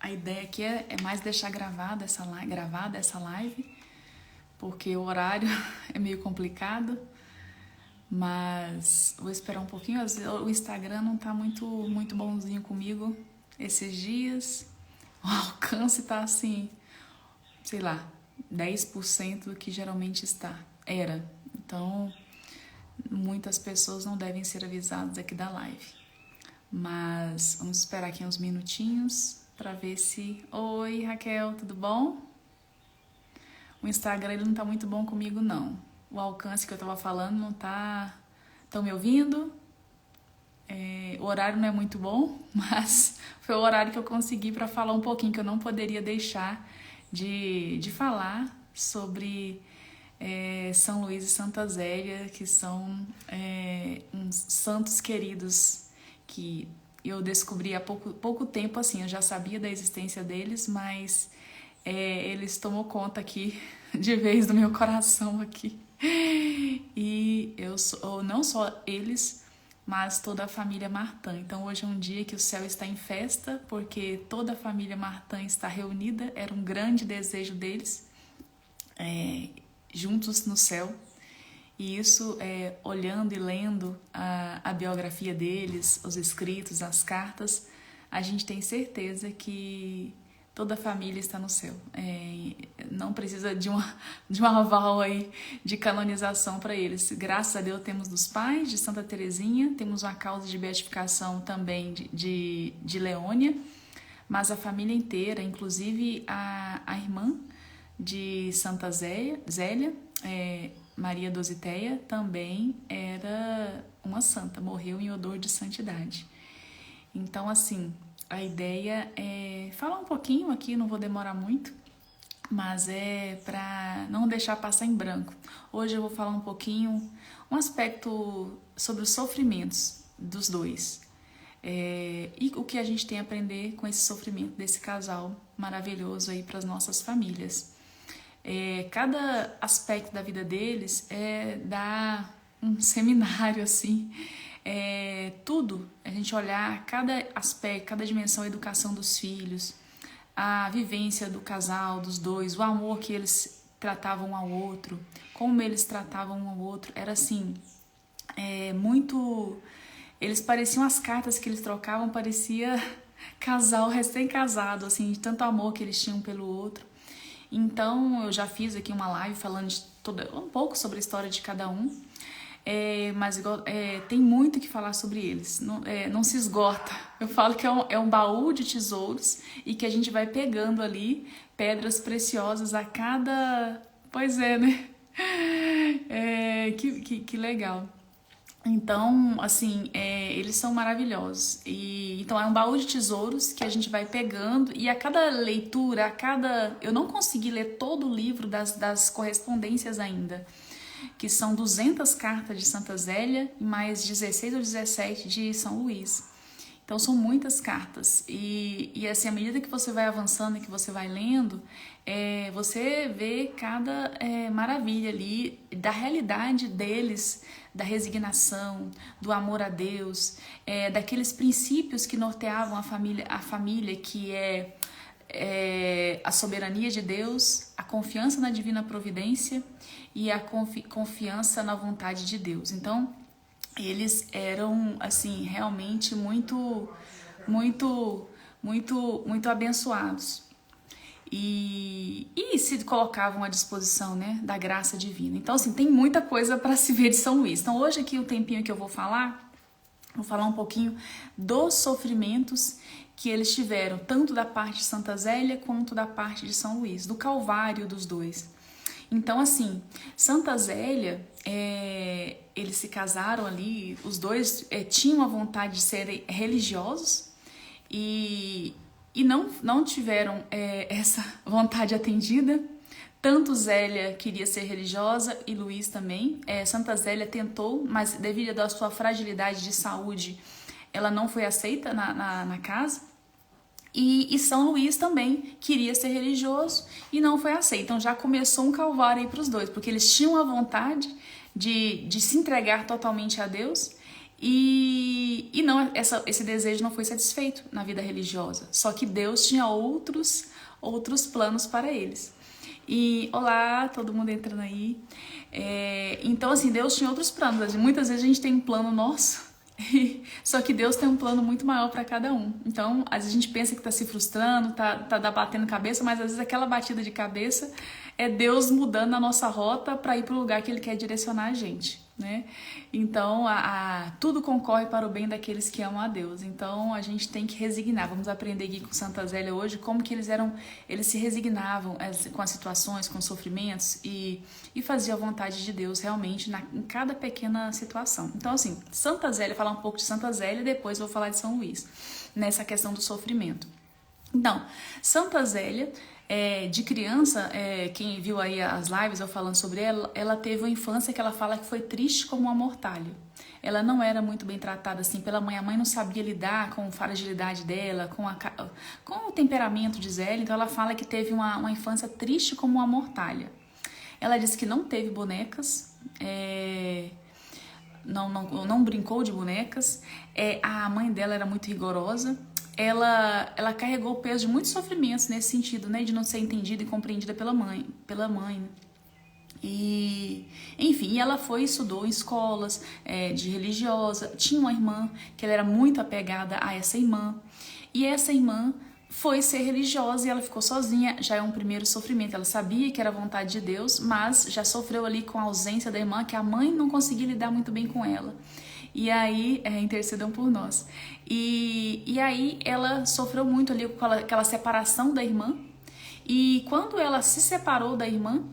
A ideia aqui é mais deixar gravada essa live, porque o horário é meio complicado, mas vou esperar um pouquinho. O Instagram não tá muito bonzinho comigo esses dias. O alcance tá assim, sei lá, 10% do que geralmente era. Então, muitas pessoas não devem ser avisadas aqui da live. Mas vamos esperar aqui uns minutinhos para ver se... Oi, Raquel, tudo bom? O Instagram ele não tá muito bom comigo, não. O alcance que eu tava falando não tá... Estão me ouvindo? O horário não é muito bom, mas foi o horário que eu consegui para falar um pouquinho, que eu não poderia deixar de falar sobre São Luís e Santa Zélia, que são uns santos queridos que eu descobri há pouco tempo, assim, eu já sabia da existência deles, mas eles tomou conta aqui de vez do meu coração aqui. E não só eles, mas toda a família Martin. Então hoje é um dia que o céu está em festa, porque toda a família Martin está reunida, era um grande desejo deles, juntos no céu. E isso, olhando e lendo a biografia deles, os escritos, as cartas, a gente tem certeza que toda a família está no céu. Não precisa de um aval aí de canonização para eles. Graças a Deus temos dos pais de Santa Teresinha, temos uma causa de beatificação também de Leônia, mas a família inteira, inclusive a irmã de Santa Zélia, Maria Dositeia, também era uma santa, morreu em odor de santidade. Então, assim, a ideia é falar um pouquinho aqui, não vou demorar muito, mas é para não deixar passar em branco. Hoje eu vou falar um pouquinho, um aspecto sobre os sofrimentos dos dois. E o que a gente tem a aprender com esse sofrimento desse casal maravilhoso aí para as nossas famílias. Cada aspecto da vida deles dá um seminário assim, tudo, a gente olhar cada aspecto, cada dimensão, a educação dos filhos, a vivência do casal, dos dois, o amor que eles tratavam um ao outro, como eles tratavam um ao outro, era assim, muito... Eles pareciam, as cartas que eles trocavam, parecia casal recém-casado, assim, de tanto amor que eles tinham pelo outro. Então, eu já fiz aqui uma live falando um pouco sobre a história de cada um, mas tem muito que falar sobre eles, não se esgota. Eu falo que é um baú de tesouros e que a gente vai pegando ali pedras preciosas a cada... Pois é, né? Que legal. Então, assim, eles são maravilhosos. Então, é um baú de tesouros que a gente vai pegando e a cada leitura, eu não consegui ler todo o livro das correspondências ainda, que são 200 cartas de Santa Zélia e mais 16 ou 17 de São Luís. Então, são muitas cartas. E assim, à medida que você vai avançando e que você vai lendo, você vê cada maravilha ali da realidade deles, da resignação, do amor a Deus, daqueles princípios que norteavam a família, que é a soberania de Deus, a confiança na divina providência e a confiança na vontade de Deus. Então, eles eram, assim, realmente muito abençoados. E se colocavam à disposição, né, da graça divina. Então, assim, tem muita coisa para se ver de São Luís. Então, hoje aqui, o tempinho que eu vou falar um pouquinho dos sofrimentos que eles tiveram, tanto da parte de Santa Zélia quanto da parte de São Luís, do calvário dos dois. Então, assim, Santa Zélia, eles se casaram ali, os dois tinham a vontade de serem religiosos e não tiveram essa vontade atendida. Tanto Zélia queria ser religiosa e Luís também. Santa Zélia tentou, mas devido à sua fragilidade de saúde, ela não foi aceita na casa. E São Luís também queria ser religioso e não foi aceito. Então já começou um calvário aí para os dois, porque eles tinham a vontade de se entregar totalmente a Deus E não, esse desejo não foi satisfeito na vida religiosa. Só que Deus tinha outros planos para eles. E olá, todo mundo entrando aí. Então, assim, Deus tinha outros planos. Muitas vezes a gente tem um plano nosso, só que Deus tem um plano muito maior para cada um. Então, às vezes a gente pensa que tá se frustrando, tá batendo cabeça, mas às vezes aquela batida de cabeça é Deus mudando a nossa rota para ir para o lugar que Ele quer direcionar a gente, né? Então, tudo concorre para o bem daqueles que amam a Deus. Então, a gente tem que resignar. Vamos aprender aqui com Santa Zélia hoje como que eles se resignavam com as situações, com os sofrimentos e faziam a vontade de Deus realmente em cada pequena situação. Então, assim, Santa Zélia, falar um pouco de Santa Zélia e depois eu vou falar de São Luís, nessa questão do sofrimento. Então, Santa Zélia, de criança, quem viu aí as lives eu falando sobre ela teve uma infância que ela fala que foi triste como uma mortalha. Ela não era muito bem tratada assim pela mãe. A mãe não sabia lidar com a fragilidade dela, com o temperamento de Zélia. Então ela fala que teve uma infância triste como uma mortalha. Ela disse que não teve bonecas, não brincou de bonecas. A mãe dela era muito rigorosa. Ela carregou o peso de muitos sofrimentos nesse sentido, né, de não ser entendida e compreendida pela mãe. E, enfim, ela estudou em escolas de religiosa. Tinha uma irmã que ela era muito apegada a essa irmã. E essa irmã foi ser religiosa e ela ficou sozinha. Já é um primeiro sofrimento. Ela sabia que era a vontade de Deus, mas já sofreu ali com a ausência da irmã, que a mãe não conseguia lidar muito bem com ela. E aí, intercedam por nós. E aí ela sofreu muito ali com aquela separação da irmã. E quando ela se separou da irmã,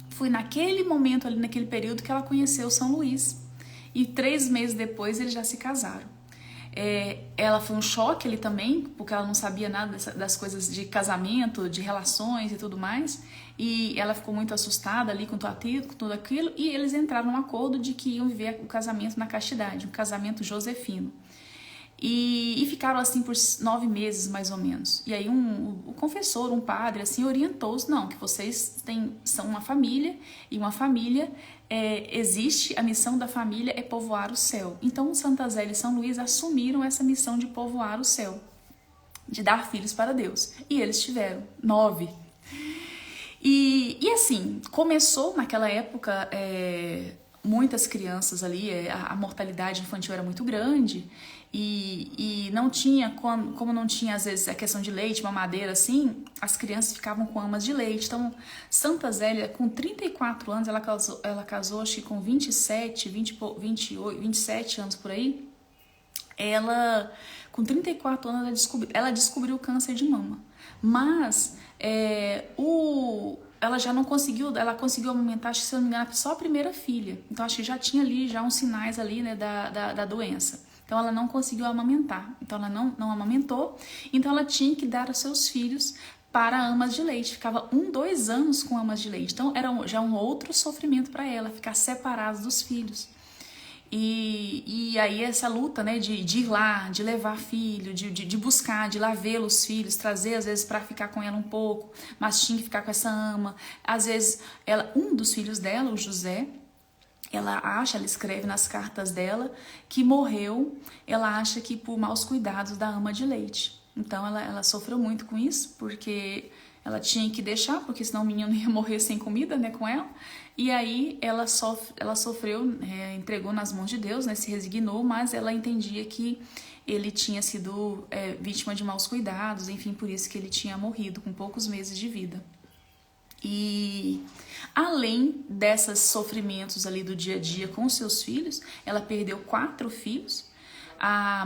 foi naquele momento ali, naquele período, que ela conheceu São Luís. E 3 meses depois eles já se casaram. Ela foi um choque ali também, porque ela não sabia nada das coisas de casamento, de relações e tudo mais. E ela ficou muito assustada ali com tudo aquilo. E eles entraram num acordo de que iam viver o casamento na castidade, um casamento josefino. E ficaram assim por 9 meses, mais ou menos. E aí o confessor, um padre, assim, orientou-os, não, que vocês são uma família, e uma família existe, a missão da família é povoar o céu. Então, Santa Zélia e São Luís assumiram essa missão de povoar o céu, de dar filhos para Deus. E eles tiveram 9. E assim, começou naquela época... muitas crianças ali, a mortalidade infantil era muito grande e não tinha, como não tinha às vezes a questão de leite, mamadeira assim, as crianças ficavam com amas de leite. Então, Santa Zélia, com 34 anos, ela casou acho que com 27, 28, 27 anos por aí, com 34 anos, ela descobriu o câncer de mama. Mas, ela já não conseguiu, ela conseguiu amamentar, acho que se eu não me engano, só a primeira filha. Então, acho que já tinha ali já uns sinais ali, né, da doença. Então, ela não conseguiu amamentar. Então, ela não amamentou. Então, ela tinha que dar aos seus filhos para amas de leite. Ficava 2 anos com amas de leite. Então, era já um outro sofrimento para ela, ficar separada dos filhos. E aí essa luta, né, de ir lá, de levar filho, de buscar, de ir lá ver os filhos, trazer às vezes para ficar com ela um pouco, mas tinha que ficar com essa ama. Às vezes, um dos filhos dela, o José, ela escreve nas cartas dela que morreu, ela acha que por maus cuidados da ama de leite. Então ela sofreu muito com isso, porque ela tinha que deixar, porque senão o menino ia morrer sem comida, né, com ela. E aí ela sofreu, entregou nas mãos de Deus, né, se resignou, mas ela entendia que ele tinha sido vítima de maus cuidados, enfim, por isso que ele tinha morrido com poucos meses de vida. E além desses sofrimentos ali do dia a dia com os seus filhos, ela perdeu 4 filhos. A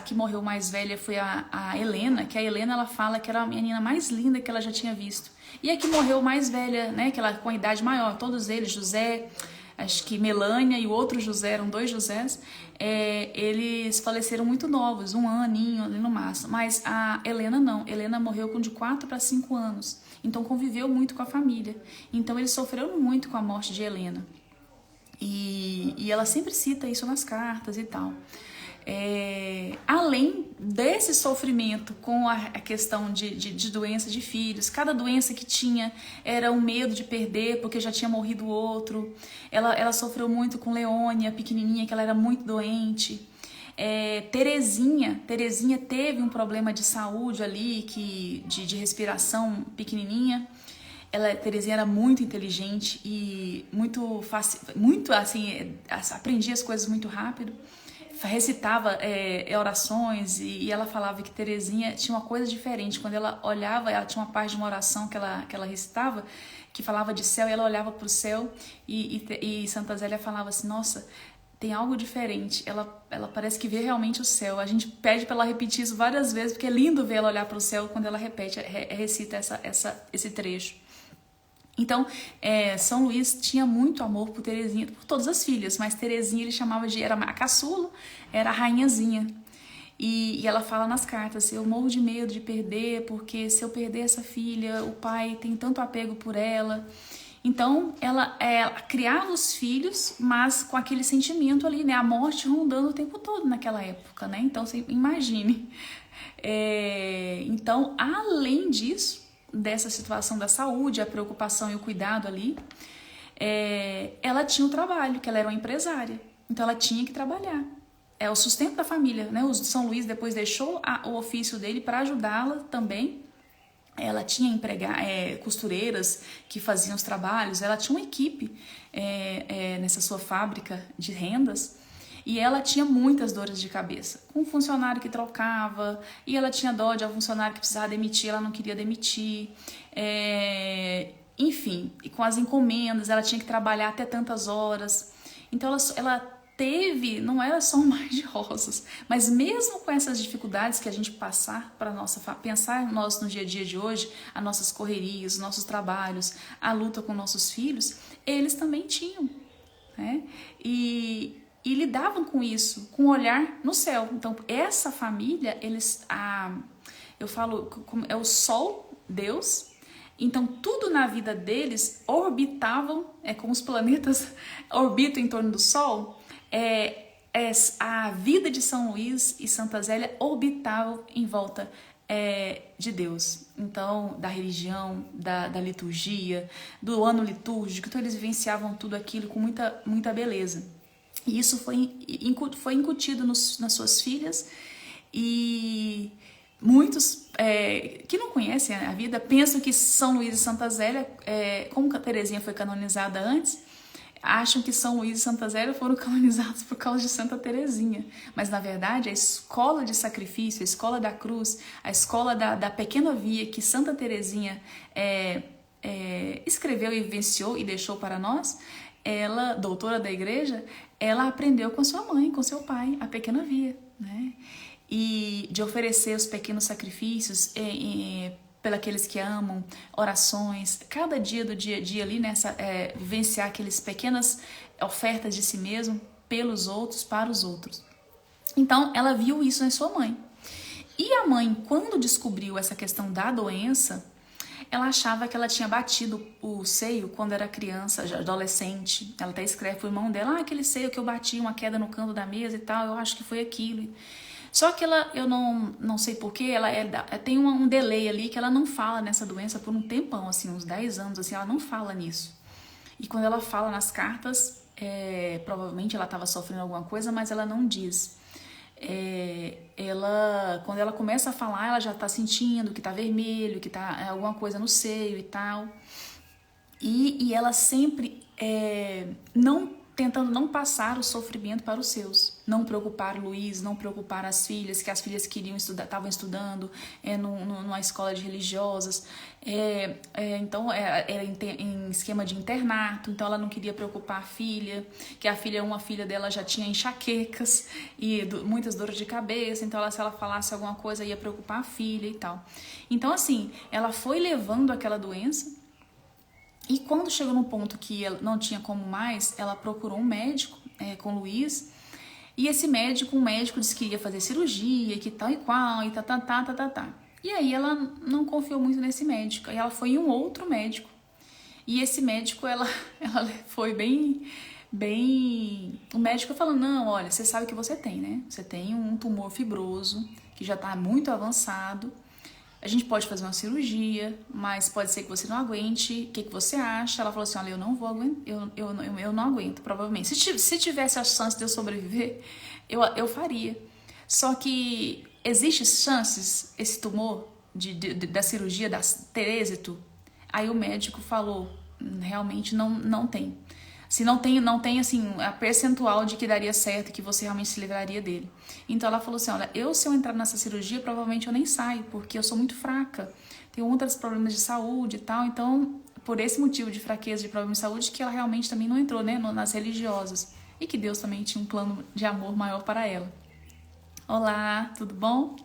que morreu mais velha foi a Helena, que a Helena ela fala que era a menina mais linda que ela já tinha visto. E a que morreu mais velha, né, que ela com a idade maior, todos eles, José, acho que Melânia e o outro José, eram 2 Josés, eles faleceram muito novos, 1 aninho ali no máximo. Mas a Helena não, Helena morreu de 4 para 5 anos, então conviveu muito com a família. Então eles sofreram muito com a morte de Helena. E ela sempre cita isso nas cartas e tal. Além desse sofrimento com a questão de doença de filhos, cada doença que tinha era um medo de perder porque já tinha morrido o outro. Ela sofreu muito com Leônia, pequenininha, que ela era muito doente. Terezinha teve um problema de saúde ali, de respiração pequenininha. Terezinha era muito inteligente e muito fácil, muito assim, aprendia as coisas muito rápido. Recitava orações e ela falava que Terezinha tinha uma coisa diferente. Quando ela olhava, ela tinha uma parte de uma oração que ela recitava, que falava de céu, e ela olhava para o céu e Santa Zélia falava assim, nossa, tem algo diferente, ela parece que vê realmente o céu. A gente pede para ela repetir isso várias vezes, porque é lindo ver ela olhar para o céu quando ela recita esse trecho. Então, São Luís tinha muito amor por Terezinha, por todas as filhas, mas Terezinha ele chamava era a caçula, era a rainhazinha. E ela fala nas cartas, eu morro de medo de perder, porque se eu perder essa filha, o pai tem tanto apego por ela. Então, ela criava os filhos, mas com aquele sentimento ali, né? A morte rondando o tempo todo naquela época, né? Então, você imagine. Então, além disso, dessa situação da saúde, a preocupação e o cuidado ali, ela tinha um trabalho, que ela era uma empresária. Então, ela tinha que trabalhar. É o sustento da família, né? O São Luís depois deixou o ofício dele para ajudá-la também. Ela tinha costureiras que faziam os trabalhos, ela tinha uma equipe nessa sua fábrica de rendas e ela tinha muitas dores de cabeça, com um funcionário que trocava e ela tinha dó de um funcionário que precisava demitir, ela não queria demitir, enfim, e com as encomendas ela tinha que trabalhar até tantas horas, então ela teve, não era só um mar de rosas, mas mesmo com essas dificuldades que a gente pensar nós no dia a dia de hoje, as nossas correrias, os nossos trabalhos, a luta com nossos filhos, eles também tinham, né? E lidavam com isso, com um olhar no céu. Então, essa família, eu falo, é o sol, Deus. Então, tudo na vida deles orbitavam, como os planetas orbitam em torno do Sol, a vida de São Luís e Santa Zélia orbitavam em volta de Deus. Então, da religião, da liturgia, do ano litúrgico, então eles vivenciavam tudo aquilo com muita, muita beleza. E isso foi incutido nas suas filhas e muitos que não conhecem a vida pensam que São Luís e Santa Zélia, como a Terezinha foi canonizada antes, acham que São Luís e Santa Zélia foram canonizados por causa de Santa Terezinha. Mas, na verdade, a escola de sacrifício, a escola da cruz, a escola da pequena via que Santa Terezinha escreveu e vivenciou e deixou para nós, ela, doutora da igreja, ela aprendeu com sua mãe, com seu pai, a pequena via, né? E de oferecer os pequenos sacrifícios pelos que amam, orações, cada dia do dia a dia ali, vivenciar aquelas pequenas ofertas de si mesmo pelos outros, para os outros. Então, ela viu isso em sua mãe. E a mãe, quando descobriu essa questão da doença, ela achava que ela tinha batido o seio quando era criança, já adolescente. Ela até escreve pro irmão dela, aquele seio que eu bati, uma queda no canto da mesa e tal, eu acho que foi aquilo. Só que eu não sei porquê, ela tem um delay ali que ela não fala nessa doença por um tempão, assim, uns 10 anos, assim, ela não fala nisso. E quando ela fala nas cartas, provavelmente ela estava sofrendo alguma coisa, mas ela não diz. Quando ela começa a falar, ela já está sentindo que está vermelho, que está alguma coisa no seio e tal. E ela sempre tentando não passar o sofrimento para os seus, não preocupar Luís, não preocupar as filhas, que as filhas queriam estudar, estavam estudando numa escola de religiosas, então era em esquema de internato, então ela não queria preocupar a filha, que uma filha dela já tinha enxaquecas e muitas dores de cabeça, então se ela falasse alguma coisa ia preocupar a filha e tal. Então assim, ela foi levando aquela doença. E quando chegou num ponto que ela não tinha como mais, ela procurou um médico com Luís. E esse médico, disse que ia fazer cirurgia, que tal e qual, e tá. E aí ela não confiou muito nesse médico. Aí ela foi em um outro médico. E esse médico, ela foi bem bem... O médico falando, não, olha, você sabe que você tem, né? Você tem um tumor fibroso que já tá muito avançado. A gente pode fazer uma cirurgia, mas pode ser que você não aguente. O que você acha? Ela falou assim, olha, eu não vou aguentar, eu não aguento, provavelmente. Se tivesse a chance de eu sobreviver, eu faria. Só que existe chances, esse tumor da cirurgia, ter êxito? Aí o médico falou, realmente não tem. Se não tem assim, a percentual de que daria certo, que você realmente se livraria dele. Então ela falou assim, olha, se eu entrar nessa cirurgia, provavelmente eu nem saio, porque eu sou muito fraca. Tenho outros problemas de saúde e tal. Então, por esse motivo de fraqueza, de problema de saúde, que ela realmente também não entrou, né, nas religiosas. E que Deus também tinha um plano de amor maior para ela. Olá, tudo bom?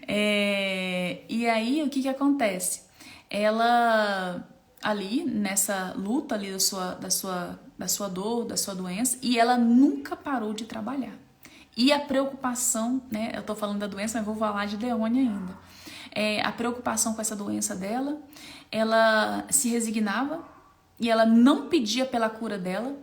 E aí, o que acontece? Ela... ali, nessa luta ali da sua dor, da sua doença, e ela nunca parou de trabalhar. E a preocupação, né, eu tô falando da doença, mas vou falar de Leone ainda. A preocupação com essa doença dela, ela se resignava e ela não pedia pela cura dela,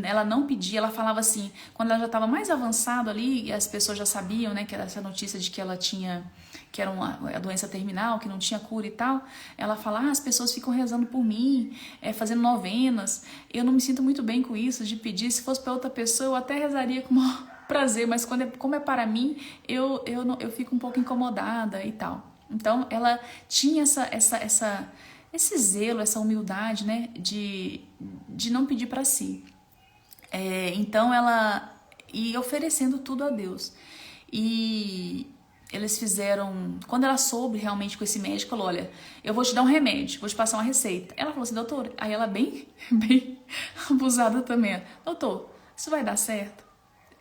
ela não pedia, ela falava assim, quando ela já estava mais avançada ali, e as pessoas já sabiam, né, que era essa notícia de que ela tinha, que era a doença terminal, que não tinha cura e tal, ela fala, as pessoas ficam rezando por mim, fazendo novenas, eu não me sinto muito bem com isso, de pedir, se fosse para outra pessoa, eu até rezaria com o maior prazer, mas como é para mim, eu fico um pouco incomodada e tal. Então, ela tinha esse zelo, essa humildade, né, de não pedir para si. Então ela ia oferecendo tudo a Deus. E eles fizeram... Quando ela soube realmente com esse médico, falou, olha, eu vou te dar um remédio, vou te passar uma receita. Ela falou assim, doutor, aí ela bem abusada também. Doutor, isso vai dar certo?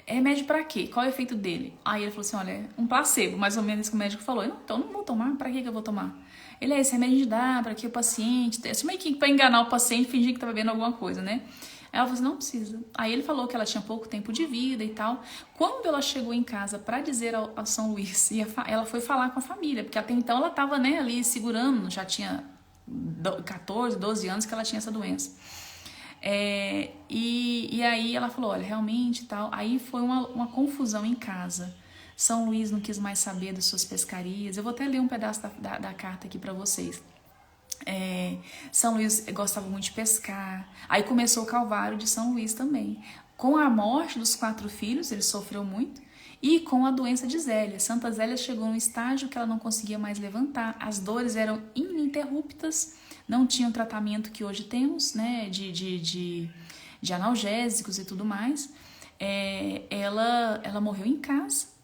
Remédio pra quê? Qual é o efeito dele? Aí ele falou assim, olha, um placebo, mais ou menos isso que o médico falou. Então não vou tomar, pra que eu vou tomar? Ele esse remédio a gente dá para que o paciente... Isso meio que para enganar o paciente, fingir que estava vendo alguma coisa, né? Ela falou assim, não precisa. Aí ele falou que ela tinha pouco tempo de vida e tal. Quando ela chegou em casa para dizer ao São Luís, ela foi falar com a família, porque até então ela estava, né, ali segurando, já tinha 14, 12 anos que ela tinha essa doença. E aí ela falou, olha, realmente e tal. Aí foi uma confusão em casa. São Luís não quis mais saber das suas pescarias. Eu vou até ler um pedaço da carta aqui para vocês. São Luís gostava muito de pescar. Aí começou o Calvário de São Luís também. Com a morte dos 4 filhos, ele sofreu muito. E com a doença de Zélia. Santa Zélia chegou num estágio que ela não conseguia mais levantar. As dores eram ininterruptas. Não tinha o tratamento que hoje temos, né, de analgésicos e tudo mais. Ela morreu em casa.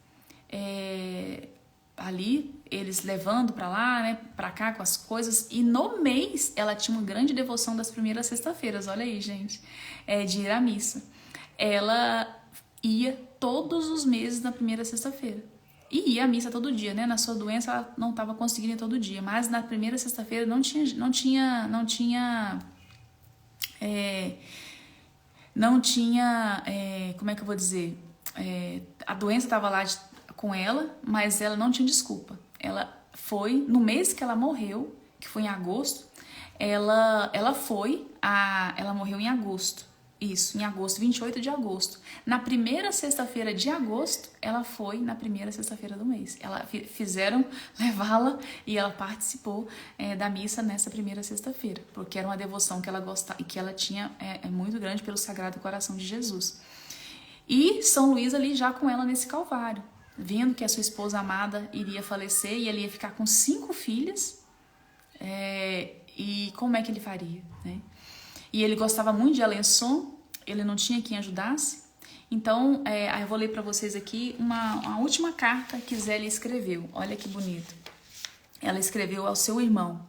Ali, eles levando pra lá, né, pra cá com as coisas, e no mês ela tinha uma grande devoção das primeiras sexta-feiras, olha aí, gente, de ir à missa. Ela ia todos os meses na primeira sexta-feira, e ia à missa todo dia, né, na sua doença ela não estava conseguindo ir todo dia, mas na primeira sexta-feira não tinha, como é que eu vou dizer, a doença estava lá com ela, mas ela não tinha desculpa. Ela foi, no mês que ela morreu, que foi em agosto, ela morreu em agosto. Isso, em agosto, 28 de agosto. Na primeira sexta-feira de agosto, ela foi na primeira sexta-feira do mês. Fizeram levá-la e ela participou da missa nessa primeira sexta-feira, porque era uma devoção que ela gostava e que ela tinha muito grande pelo Sagrado Coração de Jesus. E São Luís ali já com ela nesse Calvário, vendo que a sua esposa amada iria falecer e ele ia ficar com 5 filhas, e como é que ele faria, né? E ele gostava muito de Alençon, ele não tinha quem ajudasse. Então, eu vou ler para vocês aqui uma última carta que Zélia escreveu. Olha que bonito. Ela escreveu ao seu irmão.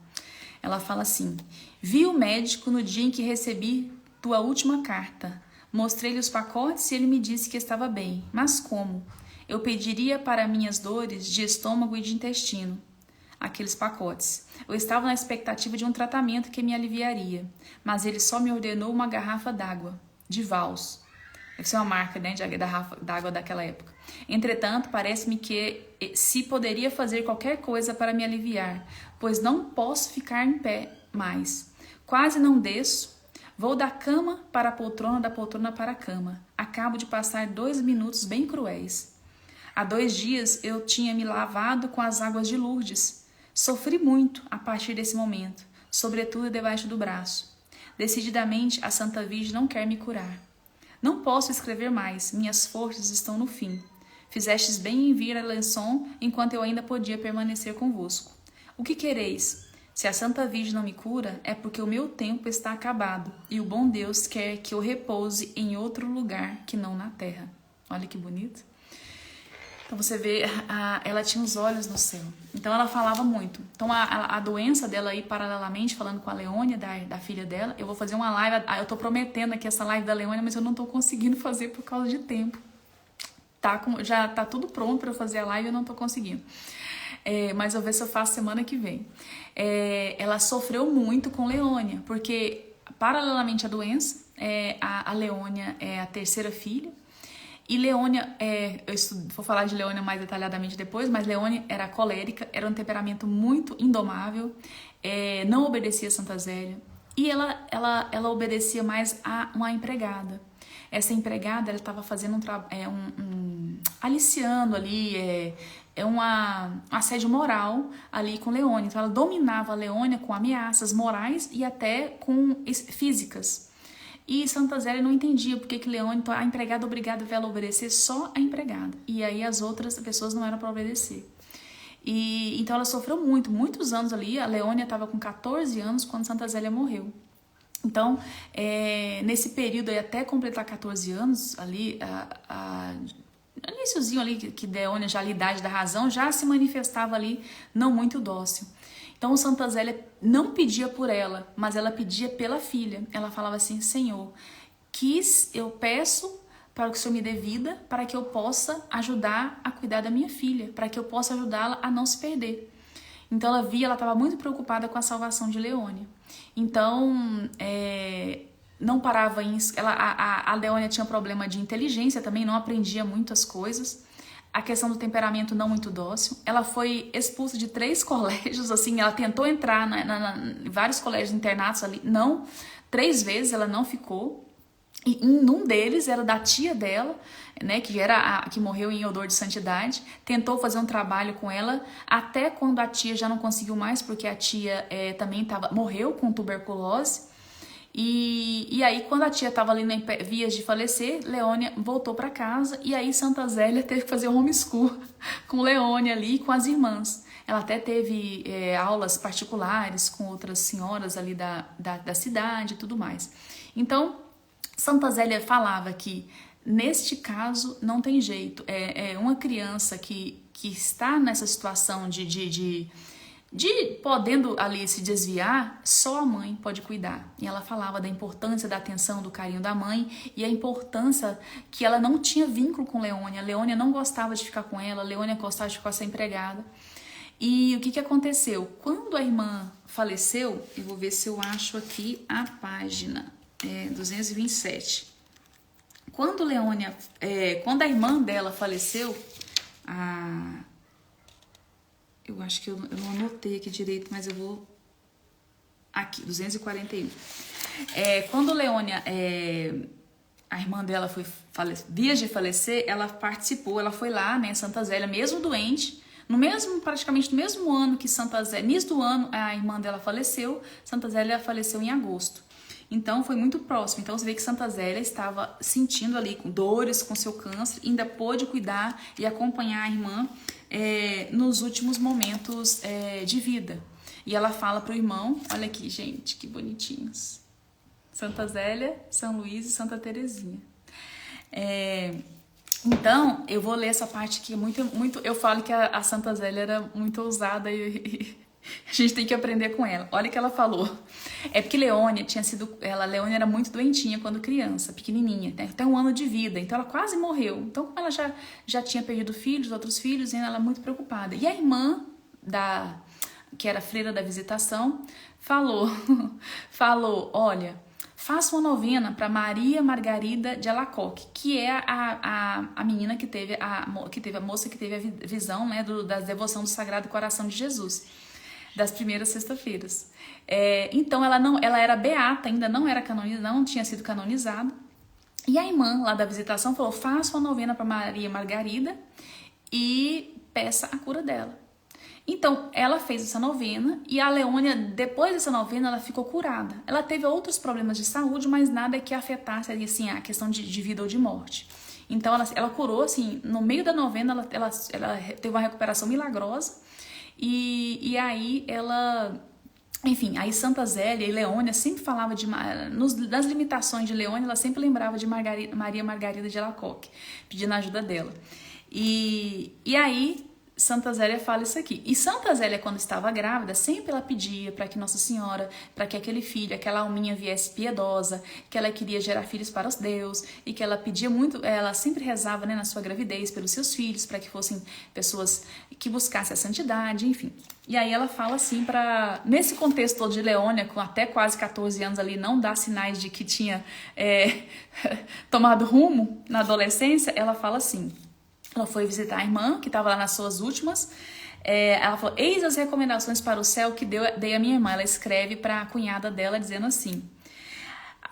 Ela fala assim, vi o médico no dia em que recebi tua última carta. Mostrei-lhe os pacotes e ele me disse que estava bem. Mas como? Eu pediria para minhas dores de estômago e de intestino aqueles pacotes. Eu estava na expectativa de um tratamento que me aliviaria, mas ele só me ordenou uma garrafa d'água, de Vals. Deve ser uma marca, né, de garrafa d'água daquela época. Entretanto, parece-me que se poderia fazer qualquer coisa para me aliviar, pois não posso ficar em pé mais. Quase não desço, Vou da cama para a poltrona, da poltrona para a cama. Acabo de passar 2 minutos bem cruéis. Há 2 dias eu tinha me lavado com as águas de Lourdes. Sofri muito a partir desse momento, sobretudo debaixo do braço. Decididamente, a Santa Virgem não quer me curar. Não posso escrever mais, minhas forças estão no fim. Fizestes bem em vir a Alençon enquanto eu ainda podia permanecer convosco. O que quereis? Se a Santa Virgem não me cura, é porque o meu tempo está acabado e o bom Deus quer que eu repouse em outro lugar que não na terra. Olha que bonito. Então você vê, ela tinha os olhos no céu. Então ela falava muito. Então a doença dela aí, paralelamente, falando com a Leônia, da filha dela, eu vou fazer uma live, eu tô prometendo aqui essa live da Leônia, mas eu não tô conseguindo fazer por causa de tempo. Já tá tudo pronto para eu fazer a live e eu não tô conseguindo. Mas eu vou ver se eu faço semana que vem. Ela sofreu muito com Leônia, porque paralelamente à doença, a Leônia é a terceira filha. E Leônia, vou falar de Leônia mais detalhadamente depois, mas Leônia era colérica, era um temperamento muito indomável, não obedecia a Santa Zélia. E ela obedecia mais a uma empregada. Essa empregada, ela estava fazendo aliciando ali, um assédio moral ali com Leônia. Então ela dominava a Leônia com ameaças morais e até com físicas. E Santa Zélia não entendia porque que Leônia, então a empregada obrigada a ela obedecer só a empregada. E aí as outras pessoas não eram para obedecer. Então ela sofreu muitos anos ali. A Leônia estava com 14 anos quando Santa Zélia morreu. Então, nesse período aí, até completar 14 anos, ali, iniciozinho ali, que Leônia já a idade da razão, já se manifestava ali não muito dócil. Então, Santa Zélia não pedia por ela, mas ela pedia pela filha. Ela falava assim, Senhor, eu peço para que o Senhor me dê vida, para que eu possa ajudar a cuidar da minha filha, para que eu possa ajudá-la a não se perder. Então, ela estava muito preocupada com a salvação de Leônia. Então, não parava em... A Leônia tinha problema de inteligência também, não aprendia muitas coisas. A questão do temperamento não muito dócil. Ela foi expulsa de 3 colégios, assim, ela tentou entrar em vários colégios internatos ali, 3 vezes ela não ficou. E um deles era da tia dela, né, que morreu em odor de santidade, tentou fazer um trabalho com ela, até quando a tia já não conseguiu mais, porque a tia também morreu com tuberculose. E aí, quando a tia estava ali em vias de falecer, Leônia voltou para casa e aí Santa Zélia teve que fazer o homeschool com Leônia ali e com as irmãs. Ela até teve aulas particulares com outras senhoras ali da cidade e tudo mais. Então, Santa Zélia falava que, neste caso, não tem jeito. Uma criança que está nessa situação de podendo ali se desviar, só a mãe pode cuidar. E ela falava da importância da atenção, do carinho da mãe e a importância que ela não tinha vínculo com Leônia. Leônia não gostava de ficar com ela, Leônia gostava de ficar sem empregada. E o que aconteceu? Quando a irmã faleceu, eu vou ver se eu acho aqui a página 227. Quando a irmã dela faleceu, eu acho que eu não anotei aqui direito, mas eu vou... Aqui, 241. Quando Leônia, a irmã dela vias de falecer, ela participou, ela foi lá, né, Santa Zélia, mesmo doente, praticamente no mesmo ano que Santa Zélia, início do ano, a irmã dela faleceu, Santa Zélia faleceu em agosto. Então, foi muito próximo. Então, você vê que Santa Zélia estava sentindo ali com dores, com seu câncer, ainda pôde cuidar e acompanhar a irmã nos últimos momentos de vida. E ela fala pro irmão, olha aqui, gente, que bonitinhos. Santa Zélia, São Luís e Santa Terezinha. Então, eu vou ler essa parte aqui, muito. Eu falo que a Santa Zélia era muito ousada e a gente tem que aprender com ela. Olha o que ela falou. Porque Leônia Leônia era muito doentinha quando criança, pequenininha, né? Até 1 ano de vida, então ela quase morreu. Então, como ela já tinha perdido outros filhos, e ela era muito preocupada. E a irmã que era freira da visitação, falou, olha, faça uma novena para Maria Margarida de Alacoque, que é a menina que teve a moça que teve a visão, né, da devoção do Sagrado Coração de Jesus. das primeiras sexta-feiras. Então ela era beata, ainda não era canonizada, não tinha sido canonizada. E a irmã lá da visitação falou: faça uma novena para Maria Margarida e peça a cura dela. Então, ela fez essa novena e a Leônia, depois dessa novena, ela ficou curada. Ela teve outros problemas de saúde, mas nada que afetasse assim, a questão de vida ou de morte. Então, ela curou, assim, no meio da novena, ela teve uma recuperação milagrosa. E aí, enfim, aí Santa Zélia e Leônia sempre falava nas limitações de Leônia, ela sempre lembrava de Maria Margarida de Alacoque, pedindo a ajuda dela. E aí Santa Zélia fala isso aqui. E Santa Zélia, quando estava grávida, sempre ela pedia para que Nossa Senhora, para que aquele filho, aquela alminha viesse piedosa, que ela queria gerar filhos para os Deus, e que ela pedia muito, ela sempre rezava, né, na sua gravidez pelos seus filhos, para que fossem pessoas que buscassem a santidade, enfim. E aí ela fala assim, nesse contexto todo de Leônia, com até quase 14 anos ali, não dá sinais de que tinha tomado rumo na adolescência, ela fala assim. Ela foi visitar a irmã, que estava lá nas suas últimas. Ela falou: eis as recomendações para o céu que dei a minha irmã. Ela escreve para a cunhada dela, dizendo assim: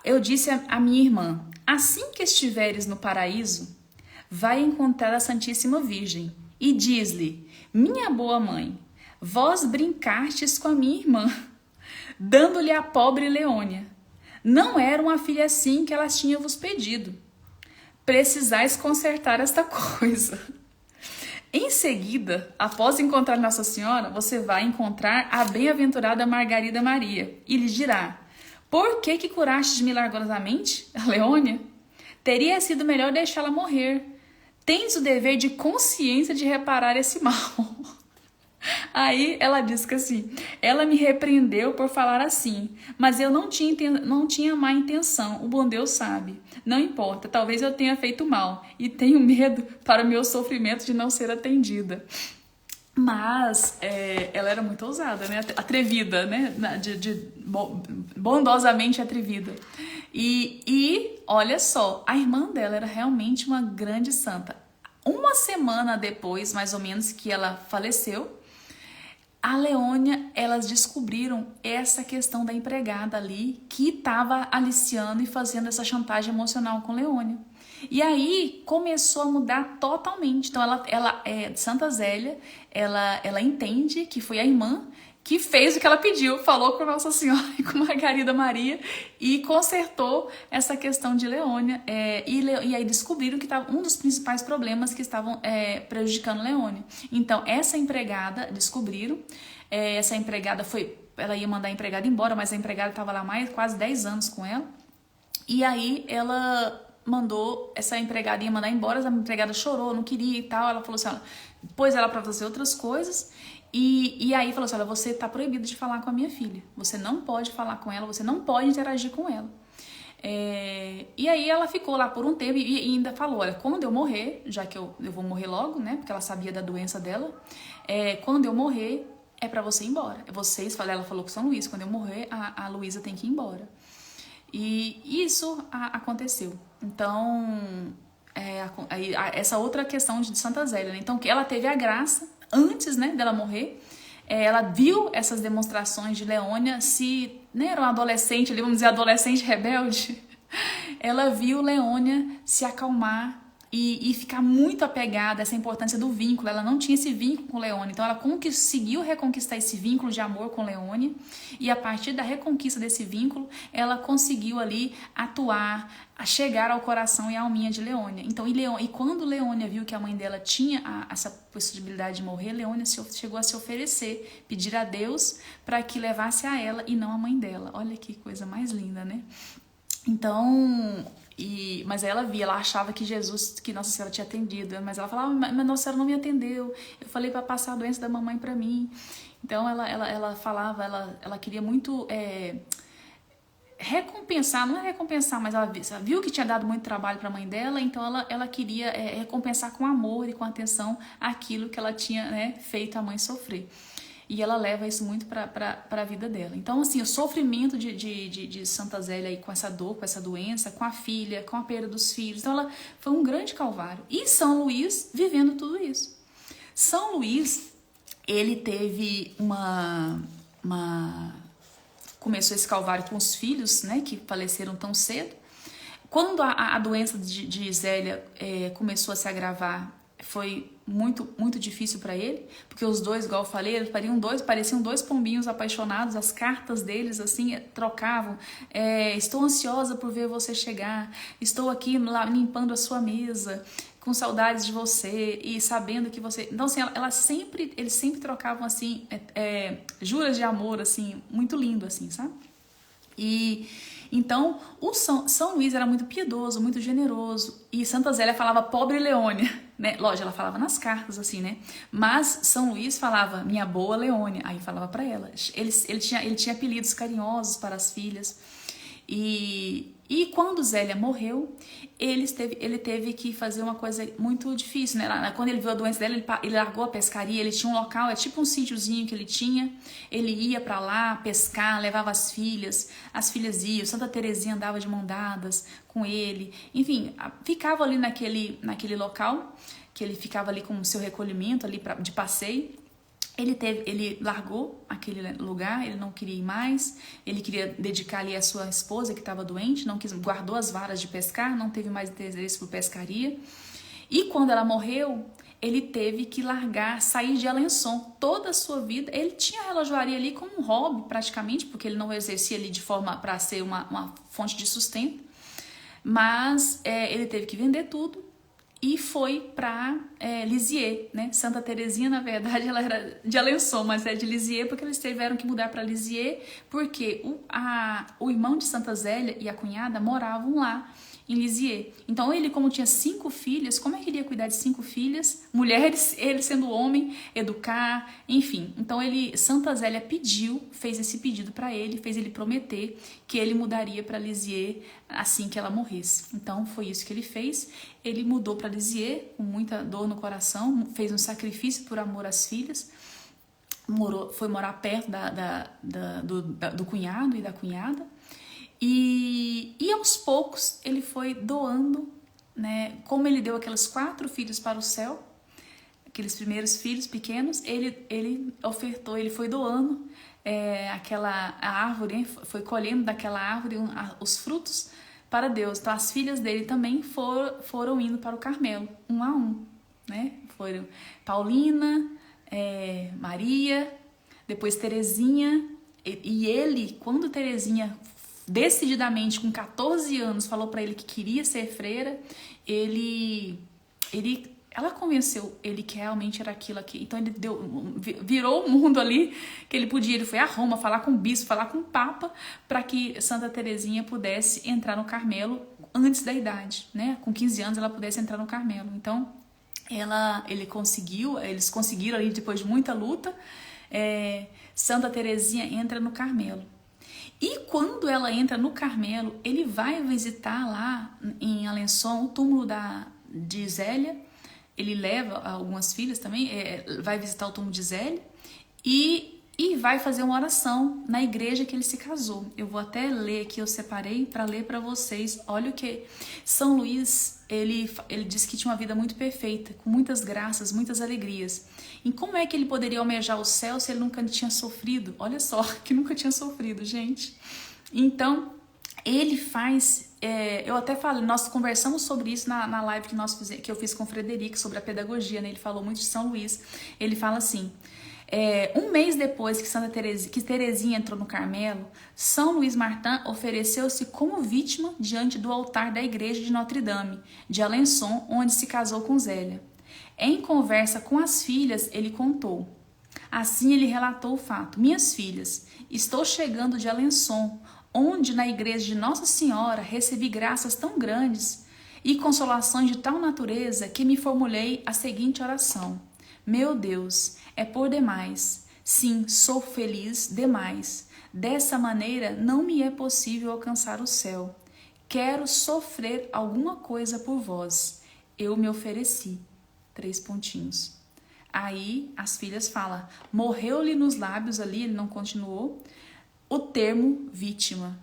eu disse a minha irmã: assim que estiveres no paraíso, vai encontrar a Santíssima Virgem e diz-lhe: minha boa mãe, vós brincastes com a minha irmã, dando-lhe a pobre Leônia. Não era uma filha assim que ela tinha vos pedido. Precisais consertar esta coisa. Em seguida, após encontrar Nossa Senhora, você vai encontrar a bem-aventurada Margarida Maria e lhe dirá: por que curastes milagrosamente a Leônia? Teria sido melhor deixá-la morrer. Tens o dever de consciência de reparar esse mal. Aí ela diz que assim, ela me repreendeu por falar assim, mas eu não tinha má intenção, o bom Deus sabe. Não importa, talvez eu tenha feito mal e tenho medo para o meu sofrimento de não ser atendida. Mas ela era muito ousada, né? Atrevida, né? Bondosamente atrevida. E olha só, a irmã dela era realmente uma grande santa. Uma semana depois, mais ou menos, que ela faleceu, a Leônia, elas descobriram essa questão da empregada ali que estava aliciando e fazendo essa chantagem emocional com Leônia. E aí começou a mudar totalmente. Então Santa Zélia, ela entende que foi a irmã que fez o que ela pediu, falou com Nossa Senhora e com Margarida Maria e consertou essa questão de Leônia. E aí descobriram que estava um dos principais problemas que estavam prejudicando Leônia. Então, essa empregada, descobriram, essa empregada ela ia mandar a empregada embora, mas a empregada estava lá quase 10 anos com ela. E aí ela mandou, essa empregada ia mandar embora, a empregada chorou, não queria e tal. Ela falou assim, pôs ela para fazer outras coisas. E aí falou assim: olha, você tá proibido de falar com a minha filha. Você não pode falar com ela, você não pode interagir com ela. E aí ela ficou lá por um tempo e ainda falou: olha, quando eu morrer, já que eu vou morrer logo, né? Porque ela sabia da doença dela. Quando eu morrer, é pra você ir embora. Ela falou com São Luís: quando eu morrer, a Luísa tem que ir embora. E isso aconteceu. Então, essa outra questão de Santa Zélia, né? Então, que ela teve a graça antes, né, dela morrer. Ela viu essas demonstrações de Leônia, né, era uma adolescente ali, vamos dizer, adolescente rebelde. Ela viu Leônia se acalmar e ficar muito apegada a essa importância do vínculo. Ela não tinha esse vínculo com Leônia, então ela conseguiu reconquistar esse vínculo de amor com Leônia, e a partir da reconquista desse vínculo, ela conseguiu ali atuar, a chegar ao coração e à alminha de Leônia. Então, e quando Leônia viu que a mãe dela tinha essa possibilidade de morrer, Leônia chegou a se oferecer, pedir a Deus para que levasse a ela e não a mãe dela. Olha que coisa mais linda, né? Então, mas ela achava que Nossa Senhora tinha atendido, mas ela falava: mas Nossa Senhora não me atendeu, eu falei para passar a doença da mamãe para mim. Então ela falava, ela queria muito recompensar, não é recompensar, mas ela viu que tinha dado muito trabalho para a mãe dela, então ela queria recompensar com amor e com atenção aquilo que ela tinha, né, feito a mãe sofrer. E ela leva isso muito para a vida dela. Então, assim, o sofrimento de Santa Zélia aí, com essa dor, com essa doença, com a filha, com a perda dos filhos. Então, ela foi um grande calvário. E São Luís vivendo tudo isso. São Luís, ele teve começou esse calvário com os filhos, né, que faleceram tão cedo. Quando a doença de Zélia começou a se agravar, foi muito difícil para ele, porque os dois, igual eu falei, eles pareciam dois pombinhos apaixonados. As cartas deles assim trocavam: estou ansiosa por ver você chegar, estou aqui lá limpando a sua mesa, com saudades de você e sabendo que você... Então assim, eles sempre trocavam assim juras de amor, assim, muito lindo, assim, sabe? E então o São Luís era muito piedoso, muito generoso, e Santa Zélia falava pobre Leônia, né? Lógico, ela falava nas cartas assim, né? Mas São Luís falava minha boa Leônia, aí falava para ela. Ele tinha apelidos carinhosos para as filhas. E quando Zélia morreu, ele teve que fazer uma coisa muito difícil, né? Quando ele viu a doença dela, ele largou a pescaria. Ele tinha um local, é tipo um sítiozinho que ele tinha. Ele ia para lá pescar, levava as filhas iam. Santa Terezinha andava de mão dadas com ele. Enfim, ficava ali naquele local, que ele ficava ali com o seu recolhimento ali de passeio. Ele largou aquele lugar, ele não queria ir mais, ele queria dedicar ali a sua esposa que estava doente, guardou as varas de pescar, não teve mais interesse por pescaria. E quando ela morreu, ele teve que sair de Alençon toda a sua vida. Ele tinha a relojoaria ali como um hobby praticamente, porque ele não exercia ali de forma para ser uma fonte de sustento, mas ele teve que vender tudo e foi para Lisieux, né? Santa Terezinha, na verdade, ela era de Alençon, mas é de Lisieux porque eles tiveram que mudar para Lisieux, porque o irmão de Santa Zélia e a cunhada moravam lá em Lisieux. Então ele, como tinha 5 filhas, como é que ele ia cuidar de 5 filhas, mulheres, ele sendo homem, educar, enfim. Então Santa Zélia fez esse pedido para ele, fez ele prometer que ele mudaria para Lisieux assim que ela morresse. Então foi isso que ele fez. Ele mudou para Lisieux com muita dor no coração, fez um sacrifício por amor às filhas, foi morar perto do cunhado e da cunhada. E aos poucos ele foi doando, né? Como ele deu aqueles 4 filhos para o céu, aqueles primeiros filhos pequenos, ele ofertou, ele foi doando a árvore, foi colhendo daquela árvore os frutos para Deus. Então as filhas dele também foram indo para o Carmelo, um a um, né? Foram Paulina, Maria, depois Terezinha, e ele, quando Terezinha decididamente com 14 anos falou para ele que queria ser freira, ela convenceu ele que realmente era aquilo aqui. Então ele virou o mundo ali que ele podia. Ele foi a Roma falar com o bispo, falar com o Papa, para que Santa Terezinha pudesse entrar no Carmelo antes da idade, né? Com 15 anos ela pudesse entrar no Carmelo. Então eles conseguiram ali, depois de muita luta, Santa Terezinha entra no Carmelo. E quando ela entra no Carmelo, ele vai visitar lá em Alençon o túmulo de Zélia. Ele leva algumas filhas também, vai visitar o túmulo de Zélia e vai fazer uma oração na igreja que ele se casou. Eu vou até ler aqui, eu separei para ler para vocês. Olha o que São Luís, ele disse que tinha uma vida muito perfeita, com muitas graças, muitas alegrias. E como é que ele poderia almejar o céu se ele nunca tinha sofrido? Olha só, que nunca tinha sofrido, gente. Então, ele faz... eu até falei, nós conversamos sobre isso na live que eu fiz com o Frederico, sobre a pedagogia, né? Ele falou muito de São Luís. Ele fala assim... um mês depois que Terezinha entrou no Carmelo, São Luís Martin ofereceu-se como vítima diante do altar da igreja de Notre-Dame, de Alençon, onde se casou com Zélia. Em conversa com as filhas, ele contou. Assim ele relatou o fato. Minhas filhas, estou chegando de Alençon, onde na igreja de Nossa Senhora recebi graças tão grandes e consolações de tal natureza que me formulei a seguinte oração. Meu Deus, é por demais. Sim, sou feliz demais. Dessa maneira não me é possível alcançar o céu. Quero sofrer alguma coisa por vós. Eu me ofereci. 3 pontinhos. Aí as filhas falam, morreu-lhe nos lábios ali, ele não continuou, o termo vítima.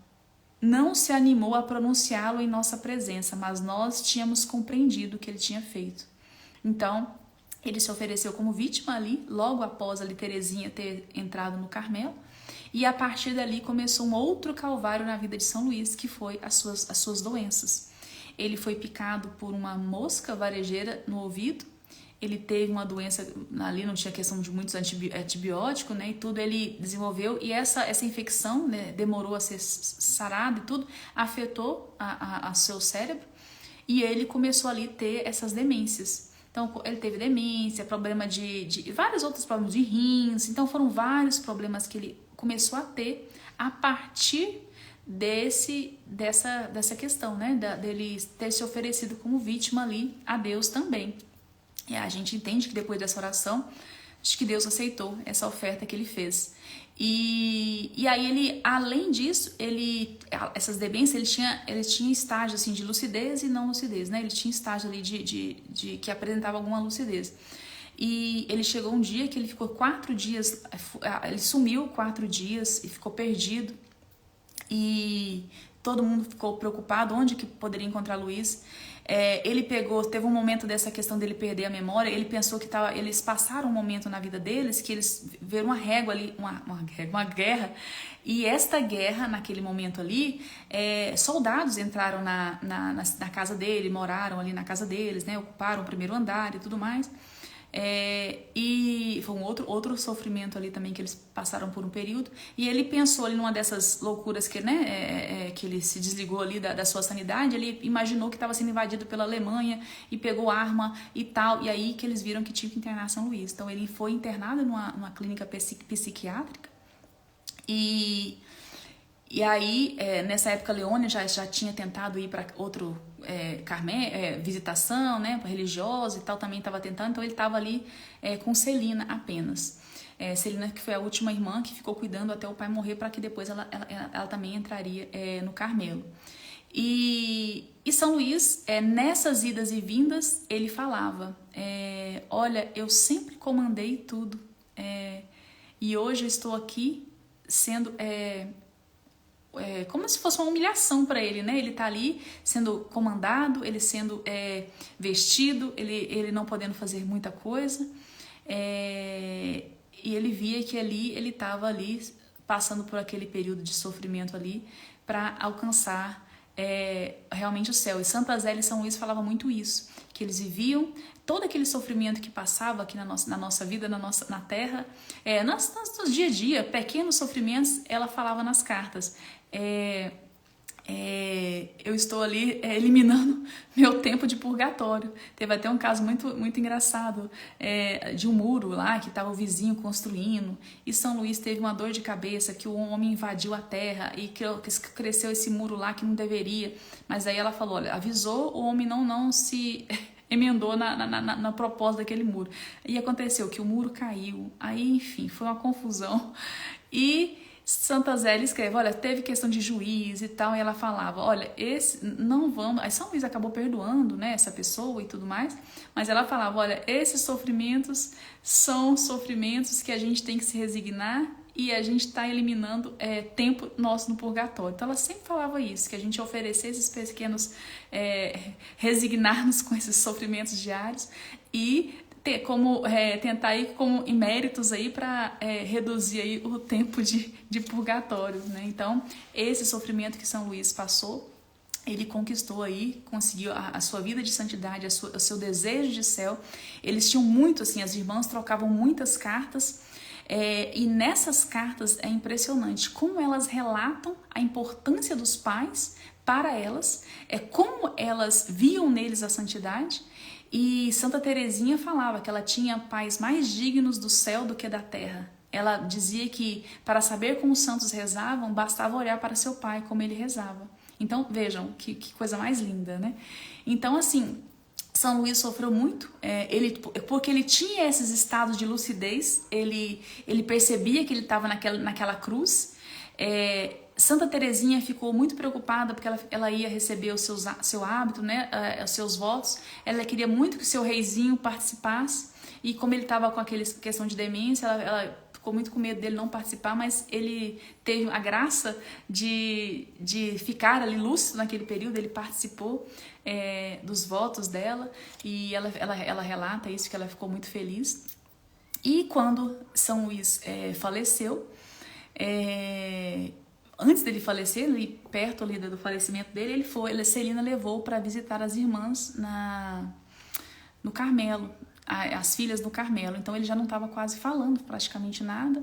Não se animou a pronunciá-lo em nossa presença, mas nós tínhamos compreendido o que ele tinha feito. Então, Ele se ofereceu como vítima ali, logo após ali Teresinha ter entrado no Carmelo. E a partir dali começou um outro calvário na vida de São Luís, que foi as suas doenças. Ele foi picado por uma mosca varejeira no ouvido. Ele teve uma doença, ali não tinha questão de muitos antibióticos, né, e tudo ele desenvolveu, e essa infecção, né, demorou a ser sarada e tudo, afetou a seu cérebro, e ele começou ali a ter essas demências. Então, ele teve demência, problema de vários outros problemas de rins, então foram vários problemas que ele começou a ter a partir dessa questão, né, dele ter se oferecido como vítima ali a Deus também. E a gente entende que depois dessa oração, acho que Deus aceitou essa oferta que ele fez. E aí ele, além disso, essas demências, ele tinha estágio assim, de lucidez e não lucidez, né? Ele tinha estágio ali de que apresentava alguma lucidez. E ele chegou um dia que ele ficou 4 dias, ele sumiu 4 dias e ficou perdido. E todo mundo ficou preocupado onde que poderia encontrar Luís. Teve um momento dessa questão dele perder a memória, ele pensou que eles passaram um momento na vida deles, que eles viram uma régua ali, uma guerra, e esta guerra, naquele momento ali, soldados entraram na casa dele, moraram ali na casa deles, né, ocuparam o primeiro andar e tudo mais. E foi um outro sofrimento ali também que eles passaram por um período, e ele pensou ali numa dessas loucuras que, né, que ele se desligou ali da sua sanidade, ele imaginou que estava sendo invadido pela Alemanha e pegou arma e tal, e aí que eles viram que tinha que internar São Luís. Então ele foi internado numa clínica psiquiátrica, e aí, nessa época, Leônia já tinha tentado ir para outro visitação, né, religiosa e tal, também estava tentando, então ele estava ali com Celina apenas. Celina, que foi a última irmã que ficou cuidando até o pai morrer, para que depois ela também entraria no Carmelo. E São Luís, nessas idas e vindas, ele falava, olha, eu sempre comandei tudo, e hoje eu estou aqui sendo... como se fosse uma humilhação para ele, né? Ele tá ali sendo comandado, ele sendo vestido, ele não podendo fazer muita coisa, e ele via que ali ele estava ali passando por aquele período de sofrimento ali para alcançar realmente o céu. E Santa Zélia e São Luís falavam muito isso, que eles viviam todo aquele sofrimento que passava aqui na nossa vida, na Terra, no dia a dia, pequenos sofrimentos, ela falava nas cartas. Eu estou ali eliminando meu tempo de purgatório. Teve até um caso muito, muito engraçado de um muro lá que estava o vizinho construindo, e São Luís teve uma dor de cabeça que o homem invadiu a terra e que cresceu esse muro lá que não deveria, mas aí ela falou, olha, avisou, o homem não se emendou na proposta daquele muro, e aconteceu que o muro caiu, aí enfim, foi uma confusão. E Santa Zélia escreve, olha, teve questão de juiz e tal, e ela falava, olha, não vamos... Aí São Luís acabou perdoando, né, essa pessoa e tudo mais, mas ela falava, olha, esses sofrimentos são sofrimentos que a gente tem que se resignar, e a gente está eliminando tempo nosso no purgatório. Então ela sempre falava isso, que a gente oferecesse esses pequenos, resignar-nos com esses sofrimentos diários e tentar ir em méritos aí para reduzir aí o tempo de purgatório, né? Então esse sofrimento que São Luís passou, ele conquistou aí, conseguiu a sua vida de santidade, o seu desejo de céu. Eles tinham muito, assim, as irmãs trocavam muitas cartas, e nessas cartas é impressionante como elas relatam a importância dos pais para elas, como elas viam neles a santidade. E Santa Teresinha falava que ela tinha pais mais dignos do céu do que da terra. Ela dizia que para saber como os santos rezavam, bastava olhar para seu pai, como ele rezava. Então, vejam, que coisa mais linda, né? Então, assim, São Luís sofreu muito, porque ele tinha esses estados de lucidez, ele percebia que ele estava naquela cruz. Santa Teresinha ficou muito preocupada porque ela ia receber seu hábito, né, os seus votos. Ela queria muito que o seu reizinho participasse, e como ele estava com aquela questão de demência, ela ficou muito com medo dele não participar, mas ele teve a graça de ficar ali lúcido naquele período, ele participou dos votos dela, e ela relata isso, que ela ficou muito feliz. E quando São Luís faleceu, antes dele falecer, ali perto ali do falecimento dele, Celina levou para visitar as irmãs no Carmelo, as filhas do Carmelo. Então ele já não estava quase falando praticamente nada.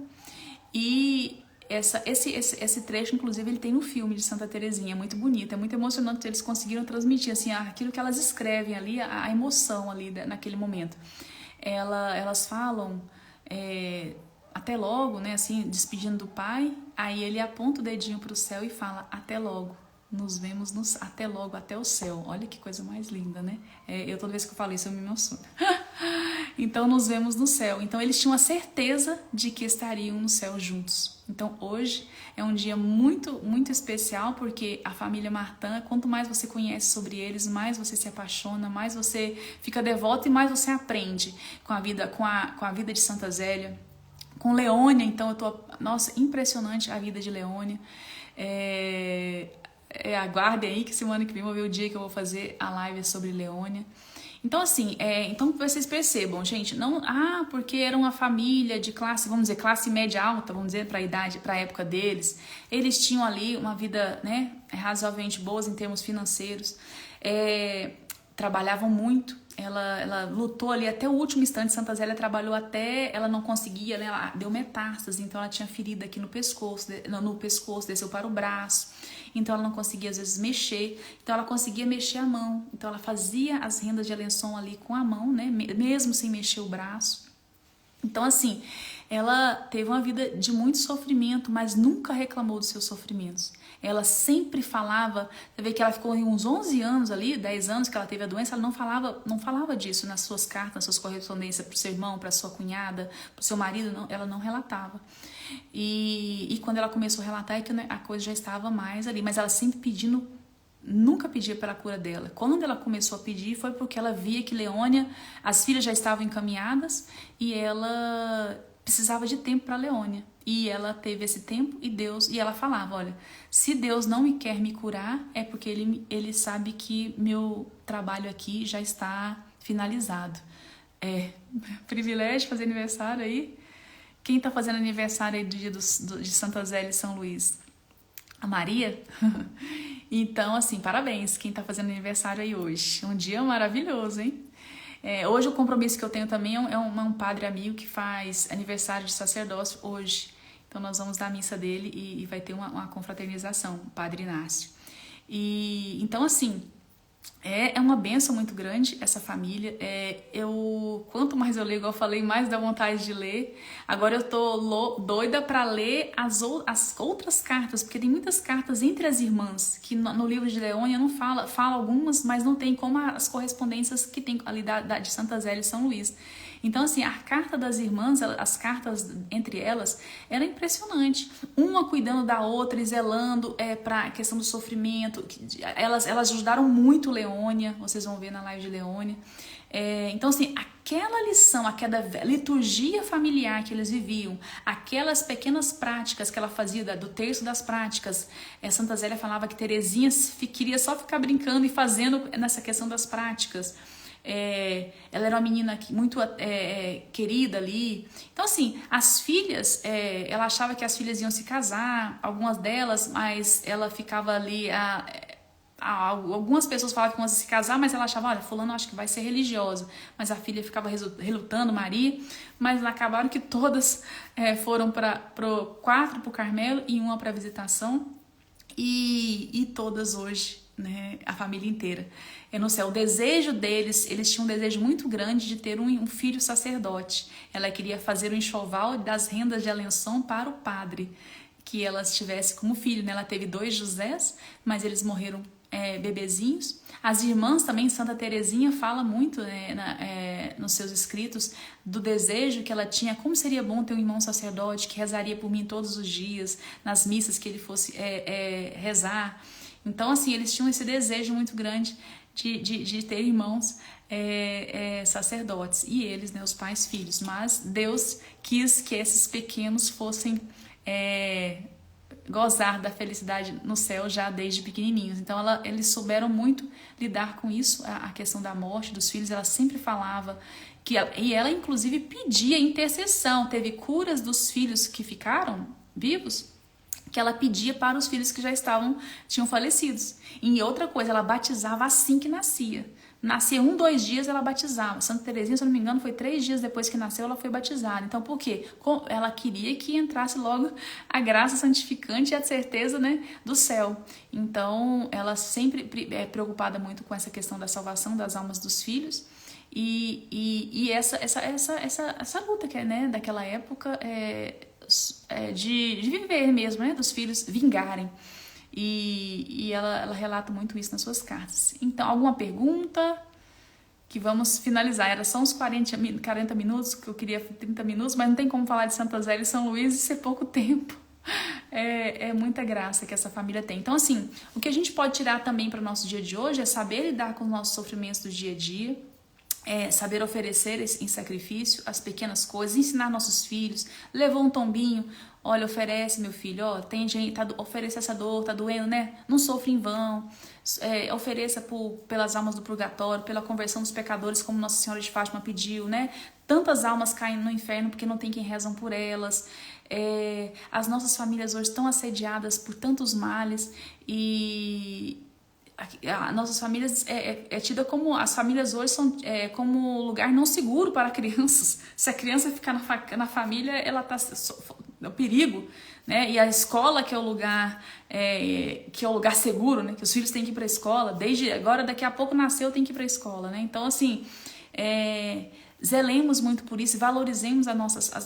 E esse trecho, inclusive, ele tem no filme de Santa Terezinha, é muito bonito, é muito emocionante. Eles conseguiram transmitir assim, aquilo que elas escrevem ali, a emoção ali naquele momento. Elas falam até logo, né, assim, despedindo do pai. Aí ele aponta o dedinho para o céu e fala: até logo, nos vemos até logo, até o céu. Olha que coisa mais linda, né? Toda vez que eu falo isso, eu me emociono. Então, nos vemos no céu. Então, eles tinham a certeza de que estariam no céu juntos. Então, hoje é um dia muito, muito especial, porque a família Martin, quanto mais você conhece sobre eles, mais você se apaixona, mais você fica devoto e mais você aprende com a vida de Santa Zélia, com Leônia. Então, nossa, impressionante a vida de Leônia. Aguardem aí que semana que vem eu vou ver o dia que eu vou fazer a live sobre Leônia. Então, assim, então vocês percebam, gente, não, porque era uma família de classe, vamos dizer, classe média alta, vamos dizer, para a época deles, eles tinham ali uma vida, né, razoavelmente boa em termos financeiros, trabalhavam muito. Ela lutou ali até o último instante. Santa Zélia trabalhou até ela não conseguia, né? Ela deu metástase, então ela tinha ferida aqui no pescoço, desceu para o braço, então ela não conseguia às vezes mexer, então ela conseguia mexer a mão, então ela fazia as rendas de Alençon ali com a mão, né? Mesmo sem mexer o braço. Então, assim, ela teve uma vida de muito sofrimento, mas nunca reclamou dos seus sofrimentos. Ela sempre falava, você vê que ela ficou uns 11 anos ali, 10 anos que ela teve a doença, ela não falava disso nas suas cartas, nas suas correspondências para o seu irmão, para a sua cunhada, para o seu marido, não, ela não relatava. E quando ela começou a relatar, é que a coisa já estava mais ali, mas ela sempre pedindo, nunca pedia pela cura dela. Quando ela começou a pedir, foi porque ela via que Leônia, as filhas já estavam encaminhadas e ela precisava de tempo para Leônia. E ela teve esse tempo e ela falava: olha, se Deus não me quer me curar, é porque ele sabe que meu trabalho aqui já está finalizado. Privilégio fazer aniversário aí. Quem está fazendo aniversário aí do dia de Santa Zélia e São Luís? A Maria? Então, assim, parabéns quem está fazendo aniversário aí hoje. Um dia maravilhoso, hein? Hoje o compromisso que eu tenho também é um padre amigo que faz aniversário de sacerdócio hoje. Então nós vamos dar a missa dele e vai ter uma confraternização, o Padre Inácio. Então, assim, é uma bênção muito grande essa família. Quanto mais eu leio, igual eu falei, mais dá vontade de ler. Agora eu tô doida para ler as outras cartas, porque tem muitas cartas entre as irmãs, que no livro de Leônia não fala algumas, mas não tem como as correspondências que tem ali de Santa Zélia e São Luís. Então, assim, a carta das irmãs, as cartas entre elas, era impressionante. Uma cuidando da outra e zelando para a questão do sofrimento. Elas ajudaram muito Leônia, vocês vão ver na live de Leônia. Então, assim, aquela lição, aquela liturgia familiar que eles viviam, aquelas pequenas práticas que ela fazia, do terço das práticas, Santa Zélia falava que Terezinha queria só ficar brincando e fazendo nessa questão das práticas. Ela era uma menina muito querida ali. Então, assim, as filhas, ela achava que as filhas iam se casar, algumas delas, mas ela ficava ali. Algumas pessoas falavam que iam se casar, mas ela achava: olha, fulano acho que vai ser religiosa. Mas a filha ficava relutando, Maria. Mas acabaram que todas foram 4 para o Carmelo e uma para a visitação. E todas hoje, né, a família inteira no céu. O desejo deles, eles tinham um desejo muito grande de ter um filho sacerdote. Ela queria fazer o enxoval das rendas de Alençon para o padre, que ela tivesse como filho, né? Ela teve 2 Josés, mas eles morreram bebezinhos. As irmãs também, Santa Terezinha fala muito, nos seus escritos, do desejo que ela tinha, como seria bom ter um irmão sacerdote que rezaria por mim todos os dias, nas missas que ele fosse rezar. Então, assim, eles tinham esse desejo muito grande de ter irmãos sacerdotes, e eles, né, os pais, filhos, mas Deus quis que esses pequenos fossem gozar da felicidade no céu já desde pequenininhos. Então eles souberam muito lidar com isso, a questão da morte dos filhos. Ela sempre falava e ela inclusive pedia intercessão. Teve curas dos filhos que ficaram vivos, que ela pedia para os filhos que já tinham falecidos. E outra coisa, ela batizava assim que nascia. Nascia 1, 2 dias, ela batizava. Santa Teresinha, se eu não me engano, foi 3 dias depois que nasceu, ela foi batizada. Então, por quê? Ela queria que entrasse logo a graça santificante e a certeza, né, do céu. Então, ela sempre é preocupada muito com essa questão da salvação das almas dos filhos. E essa luta que é, né, daquela época de viver mesmo, né, dos filhos vingarem. E ela relata muito isso nas suas cartas. Então, alguma pergunta? Que vamos finalizar. Era só uns 40 minutos, que eu queria 30 minutos, mas não tem como falar de Santa Zélia e São Luís e ser pouco tempo. É muita graça que essa família tem. Então, assim, o que a gente pode tirar também para o nosso dia de hoje é saber lidar com os nossos sofrimentos do dia a dia, saber oferecer em sacrifício as pequenas coisas, ensinar nossos filhos. Levou um tombinho, olha, oferece, meu filho, ó, tem gente, ofereça essa dor, tá doendo, né? Não sofre em vão. Ofereça pelas almas do purgatório, pela conversão dos pecadores, como Nossa Senhora de Fátima pediu, né? Tantas almas caem no inferno porque não tem quem rezam por elas. As nossas famílias hoje estão assediadas por tantos males e nossas famílias tida como, as famílias hoje são como lugar não seguro para crianças. Se a criança ficar na família, ela está no perigo, né? E a escola, que é o lugar seguro, né? Que os filhos têm que ir para a escola, desde agora, daqui a pouco nasceu, tem que ir para a escola, né? Então, assim, zelemos muito por isso, valorizemos as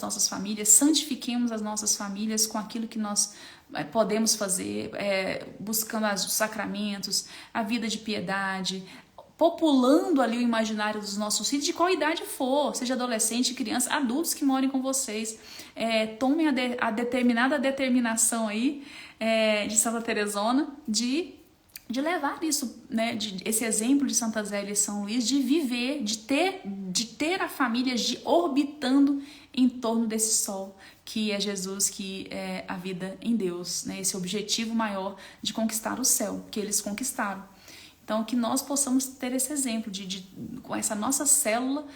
nossas famílias, santifiquemos as nossas famílias com aquilo que nós podemos fazer, buscando os sacramentos, a vida de piedade, populando ali o imaginário dos nossos filhos, de qual idade for, seja adolescente, criança, adultos que morem com vocês. Tomem a determinada determinação aí de Santa Teresona de levar isso, né, esse exemplo de Santa Zélia e São Luís, de viver, de ter a família orbitando em torno desse sol, que é Jesus, que é a vida em Deus, né, esse objetivo maior de conquistar o céu, que eles conquistaram. Então, que nós possamos ter esse exemplo com essa nossa célula,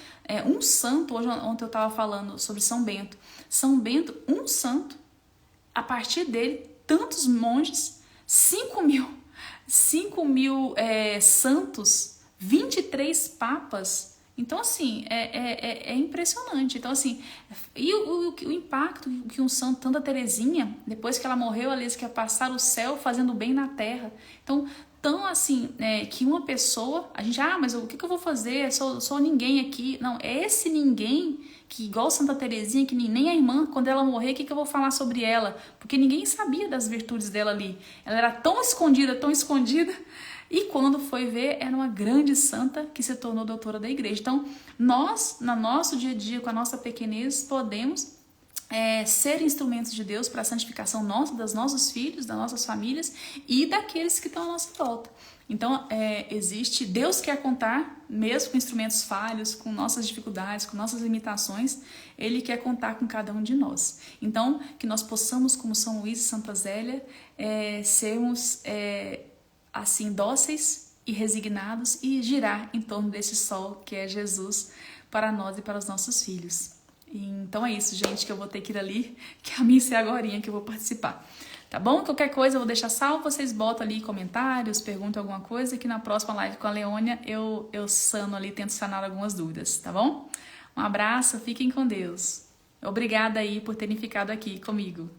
um santo. Ontem eu estava falando sobre São Bento. São Bento, um santo, a partir dele, tantos monges, 5 mil santos, 23 papas. Então, assim, é impressionante. Então, assim, e o impacto que um santo, Santa Teresinha, depois que ela morreu, ela disse que ia passar o céu fazendo bem na terra. Então, assim, que uma pessoa, a gente, mas o que eu vou fazer? Sou ninguém aqui. Não, é esse ninguém que, igual Santa Teresinha, que nem a irmã, quando ela morrer, o que eu vou falar sobre ela? Porque ninguém sabia das virtudes dela ali. Ela era tão escondida, e quando foi ver, era uma grande santa que se tornou doutora da igreja. Então, nós, no nosso dia a dia, com a nossa pequenez, podemos ser instrumentos de Deus para a santificação nossa, dos nossos filhos, das nossas famílias e daqueles que estão à nossa volta. Então, Deus quer contar, mesmo com instrumentos falhos, com nossas dificuldades, com nossas limitações, Ele quer contar com cada um de nós. Então, que nós possamos, como São Luís e Santa Zélia, sermos assim, dóceis e resignados e girar em torno desse sol que é Jesus para nós e para os nossos filhos. Então é isso, gente, que eu vou ter que ir ali, que a missa é agorinha que eu vou participar. Tá bom? Qualquer coisa eu vou deixar salvo, vocês botam ali comentários, perguntam alguma coisa, que na próxima live com a Leônia eu sano ali, tento sanar algumas dúvidas, tá bom? Um abraço, fiquem com Deus. Obrigada aí por terem ficado aqui comigo.